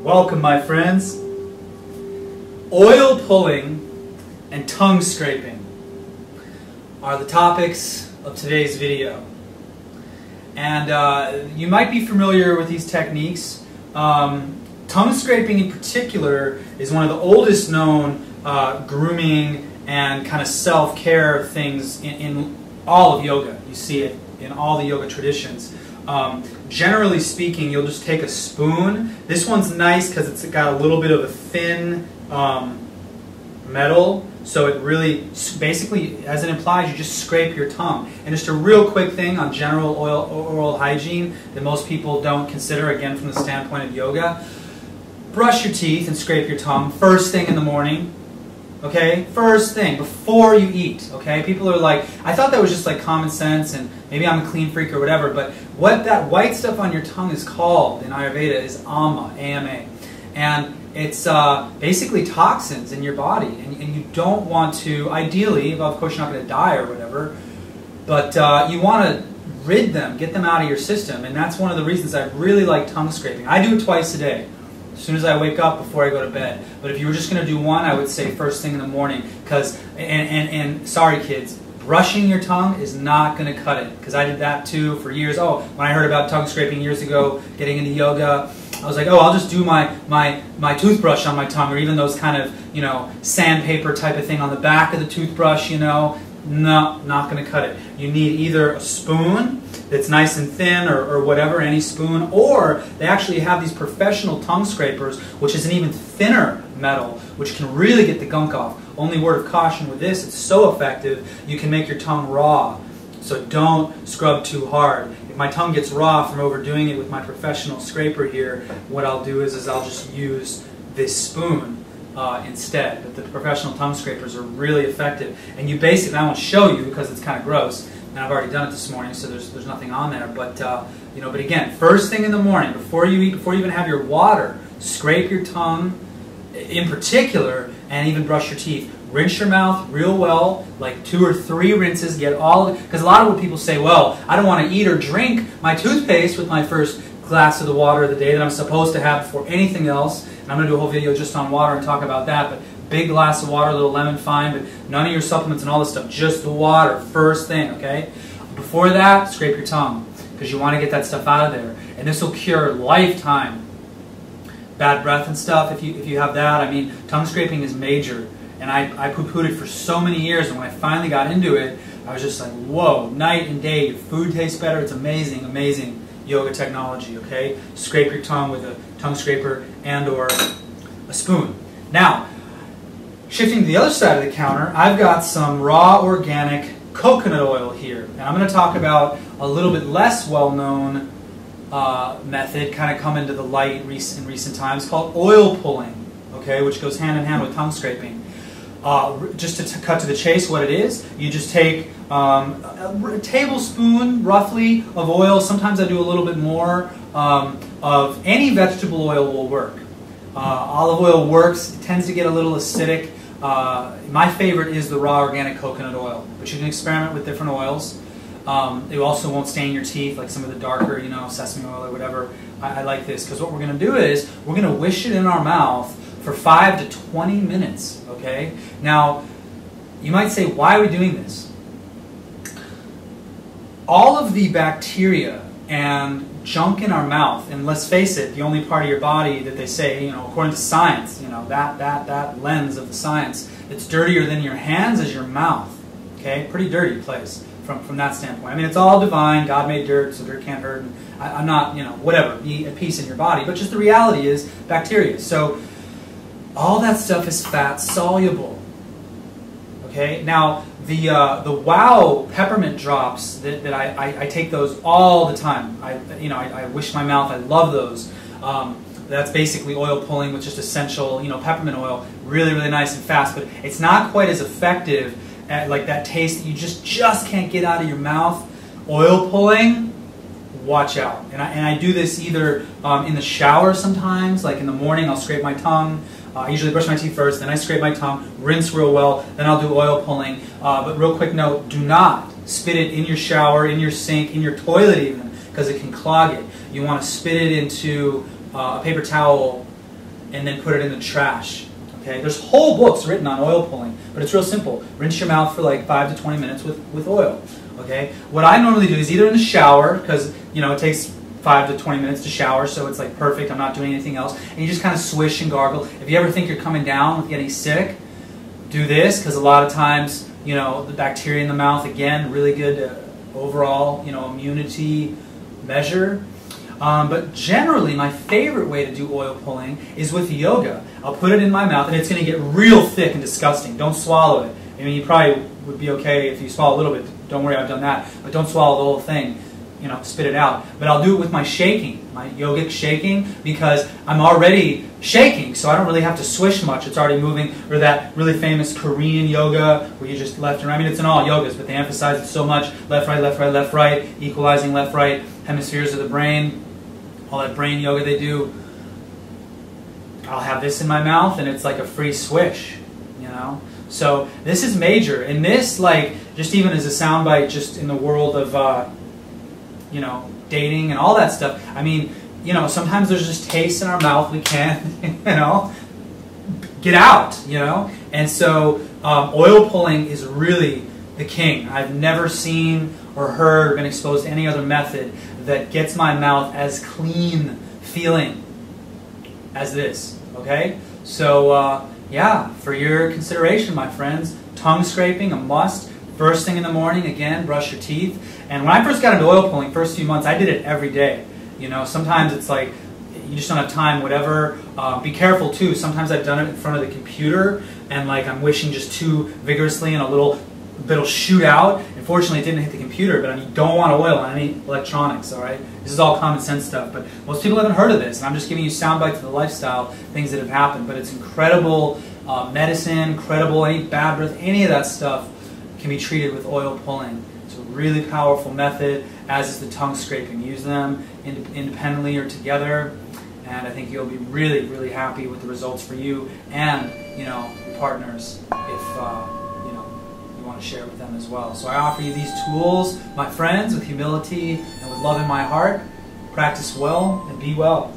Welcome, my friends. Oil pulling and tongue scraping are the topics of today's video. And you might be familiar with these techniques. Tongue scraping in particular is one of the oldest known grooming and kind of self-care things in all of yoga. You see it in all the yoga traditions. Generally speaking, you'll just take a spoon. This one's nice because it's got a little bit of a thin metal, so it really, basically, as it implies, you just scrape your tongue. And just a real quick thing on general oral hygiene that most people don't consider, again, from the standpoint of yoga. Brush your teeth and scrape your tongue first thing in the morning. Okay, first thing, before you eat, okay? People are like, I thought that was just like common sense and maybe I'm a clean freak or whatever, but what that white stuff on your tongue is called in Ayurveda is ama, A-M-A. And it's basically toxins in your body, and you don't want to, ideally, well, of course you're not going to die or whatever, but you want to rid them, get them out of your system, and that's one of the reasons I really like tongue scraping. I do it twice a day. As soon as I wake up, before I go to bed. But if you were just going to do one, I would say first thing in the morning. Because, and sorry kids, brushing your tongue is not going to cut it. Because I did that too for years. Oh, when I heard about tongue scraping years ago, getting into yoga, I was like, oh, I'll just do my toothbrush on my tongue, or even those kind of, you know, sandpaper type of thing on the back of the toothbrush, you know. No, not going to cut it. You need either a spoon that's nice and thin, or whatever, any spoon, or they actually have these professional tongue scrapers, which is an even thinner metal, which can really get the gunk off. Only word of caution with this, it's so effective, you can make your tongue raw. So don't scrub too hard. If my tongue gets raw from overdoing it with my professional scraper here, what I'll do is I'll just use this spoon instead. But the professional tongue scrapers are really effective. And you basically, I won't show you because it's kind of gross, and I've already done it this morning, so there's nothing on there. But you know, but again, first thing in the morning, before you eat, before you even have your water, scrape your tongue, in particular, and even brush your teeth. Rinse your mouth real well, like 2 or 3 rinses. Get all of it, because a lot of what people say, well, I don't want to eat or drink my toothpaste with my first glass of the water of the day that I'm supposed to have before anything else. And I'm going to do a whole video just on water and talk about that. But big glass of water, a little lemon, fine, but none of your supplements and all this stuff. Just the water, first thing, okay? Before that, scrape your tongue, because you want to get that stuff out of there. And this will cure lifetime bad breath and stuff if you have that. I mean, tongue scraping is major. And I poo-pooed it for so many years, and when I finally got into it, I was just like, whoa, night and day, your food tastes better. It's amazing, amazing yoga technology, okay? Scrape your tongue with a tongue scraper and or a spoon. Now, shifting to the other side of the counter, I've got some raw organic coconut oil here. And I'm going to talk about a little bit less well-known method, kind of come into the light in recent times, called oil pulling, okay, which goes hand in hand with tongue scraping. Just to cut to the chase, what it is, you just take a tablespoon, roughly, of oil. Sometimes I do a little bit more. Of any vegetable oil will work. Olive oil works. It tends to get a little acidic. My favorite is the raw organic coconut oil, but you can experiment with different oils. It also won't stain your teeth like some of the darker, you know, sesame oil or whatever. I like this because what we're going to do is we're going to wish it in our mouth for 5 to 20 minutes, okay? Now, you might say, why are we doing this? All of the bacteria and junk in our mouth, and let's face it, the only part of your body that they say, you know, according to science, you know, that lens of the science, it's dirtier than your hands is your mouth, okay? Pretty dirty place from that standpoint. I mean, it's all divine. God made dirt, so dirt can't hurt. And I'm not, you know, whatever, be at peace in your body. But just the reality is bacteria. So all that stuff is fat soluble. Okay. Now the Wow peppermint drops that I take those all the time. I wish my mouth. I love those. That's basically oil pulling with just essential, you know, peppermint oil. Really, really nice and fast. But it's not quite as effective at like that taste that you just can't get out of your mouth. Oil pulling, watch out. And I do this either in the shower sometimes, like in the morning I'll scrape my tongue. I usually brush my teeth first, then I scrape my tongue, rinse real well, then I'll do oil pulling. But real quick note, do not spit it in your shower, in your sink, in your toilet even, because it can clog it. You want to spit it into a paper towel and then put it in the trash. Okay? There's whole books written on oil pulling, but it's real simple. Rinse your mouth for like 5 to 20 minutes with oil. Okay? What I normally do is either in the shower, because it takes 5 to 20 minutes to shower, so it's like perfect, I'm not doing anything else, and you just kind of swish and gargle. If you ever think you're coming down with getting sick, do this, because a lot of times, the bacteria in the mouth, again, really good overall, immunity measure. But generally, my favorite way to do oil pulling is with yoga. I'll put it in my mouth, and it's going to get real thick and disgusting. Don't swallow it. I mean, you probably would be okay if you swallow a little bit. Don't worry, I've done that. But don't swallow the whole thing. Spit it out. But I'll do it with my shaking, my yogic shaking, because I'm already shaking, so I don't really have to swish much. It's already moving. Or that really famous Korean yoga where you just left and right. I mean, it's in all yogas, but they emphasize it so much. Left, right, left, right, left, right, equalizing left, right, hemispheres of the brain. All that brain yoga they do. I'll have this in my mouth, and it's like a free swish, So this is major. And this, just even as a soundbite, just in the world of dating and all that stuff. I mean, sometimes there's just taste in our mouth we can't, get out, And so oil pulling is really the king. I've never seen or heard or been exposed to any other method that gets my mouth as clean feeling as this, okay? So, yeah, for your consideration, my friends, tongue scraping, a must. First thing in the morning, again, brush your teeth. And when I first got into oil pulling, first few months, I did it every day. Sometimes it's like you just don't have time, whatever. Be careful, too. Sometimes I've done it in front of the computer, and I'm wishing just too vigorously, and a little bit will shoot out. Unfortunately, it didn't hit the computer, but you don't want oil on any electronics, all right? This is all common sense stuff, but most people haven't heard of this, and I'm just giving you sound bites of the lifestyle, things that have happened. But it's incredible medicine, incredible, any bad breath, any of that stuff can be treated with oil pulling. It's a really powerful method, as is the tongue scraping. Use them independently or together, and I think you'll be really, really happy with the results for you and your partners if you want to share it with them as well. So I offer you these tools, my friends, with humility and with love in my heart. Practice well and be well.